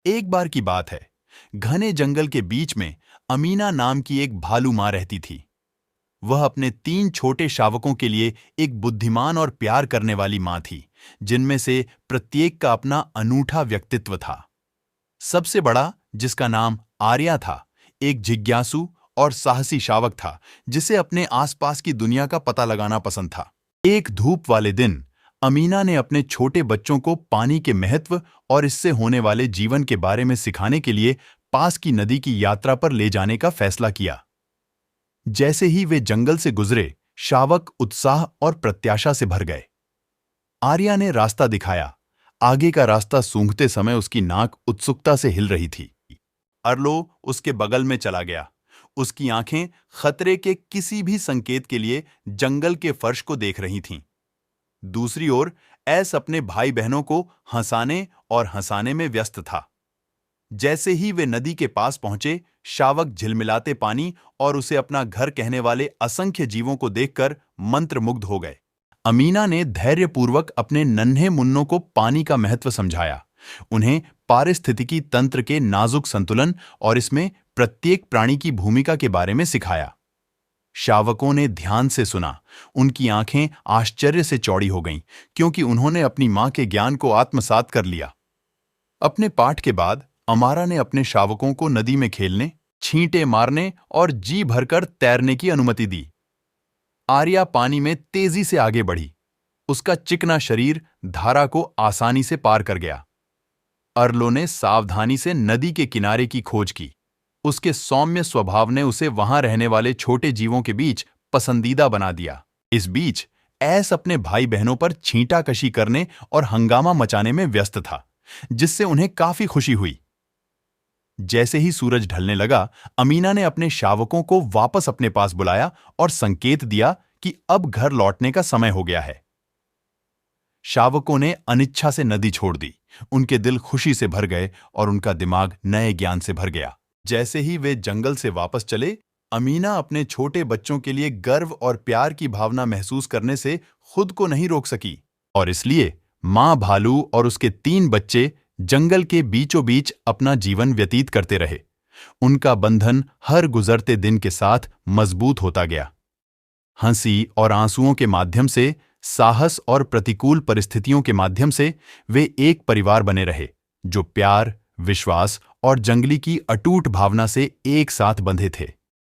एक बार की बात है, घने जंगल के बीच में अमीना नाम की एक भालू माँ रहती थी। वह अपने 3 छोटे शावकों के लिए एक बुद्धिमान और प्यार करने वाली माँ थी, जिनमें से प्रत्येक का अपना अनूठा व्यक्तित्व था। सबसे बड़ा, जिसका नाम आर्या था, एक जिज्ञासु और साहसी शावक था, जिसे अपने आसपास की दुनिया का पता लगाना पसंद था। एक धूप वाले दिन अमीना ने अपने छोटे बच्चों को पानी के महत्व और इससे होने वाले जीवन के बारे में सिखाने के लिए पास की नदी की यात्रा पर ले जाने का फैसला किया। जैसे ही वे जंगल से गुजरे, शावक उत्साह और प्रत्याशा से भर गए। आर्या ने रास्ता दिखाया। आगे का रास्ता सूंघते समय उसकी नाक उत्सुकता से हिल रही थी। अर्लो उसके बगल में चला गया। उसकी आंखें खतरे के किसी भी संकेत के लिए जंगल के फर्श को देख रही थीं। दूसरी ओर एस अपने भाई बहनों को हंसाने में व्यस्त था। जैसे ही वे नदी के पास पहुंचे, शावक झिलमिलाते पानी और उसे अपना घर कहने वाले असंख्य जीवों को देखकर मंत्रमुग्ध हो गए। अमीना ने धैर्यपूर्वक अपने नन्हे मुन्नों को पानी का महत्व समझाया, उन्हें पारिस्थितिकी तंत्र के नाजुक संतुलन और इसमें प्रत्येक प्राणी की भूमिका के बारे में सिखाया। शावकों ने ध्यान से सुना। उनकी आंखें आश्चर्य से चौड़ी हो गईं, क्योंकि उन्होंने अपनी मां के ज्ञान को आत्मसात कर लिया। अपने पाठ के बाद अमारा ने अपने शावकों को नदी में खेलने, छींटे मारने और जी भरकर तैरने की अनुमति दी। आर्या पानी में तेजी से आगे बढ़ी। उसका चिकना शरीर धारा को आसानी से पार कर गया। अर्लो ने सावधानी से नदी के किनारे की खोज की। उसके सौम्य स्वभाव ने उसे वहां रहने वाले छोटे जीवों के बीच पसंदीदा बना दिया। इस बीच एस अपने भाई बहनों पर छींटाकशी करने और हंगामा मचाने में व्यस्त था, जिससे उन्हें काफी खुशी हुई। जैसे ही सूरज ढलने लगा, अमीना ने अपने शावकों को वापस अपने पास बुलाया और संकेत दिया कि अब घर लौटने का समय हो गया है। शावकों ने अनिच्छा से नदी छोड़ दी। उनके दिल खुशी से भर गए और उनका दिमाग नए ज्ञान से भर गया। जैसे ही वे जंगल से वापस चले, अमीना अपने छोटे बच्चों के लिए गर्व और प्यार की भावना महसूस करने से खुद को नहीं रोक सकी, और इसलिए मां भालू और उसके 3 बच्चे जंगल के बीचों बीच अपना जीवन व्यतीत करते रहे। उनका बंधन हर गुजरते दिन के साथ मजबूत होता गया। हंसी और आंसुओं के माध्यम से, साहस और प्रतिकूल परिस्थितियों के माध्यम से वे एक परिवार बने रहे, जो प्यार, विश्वास और जंगली की अटूट भावना से एक साथ बंधे थे।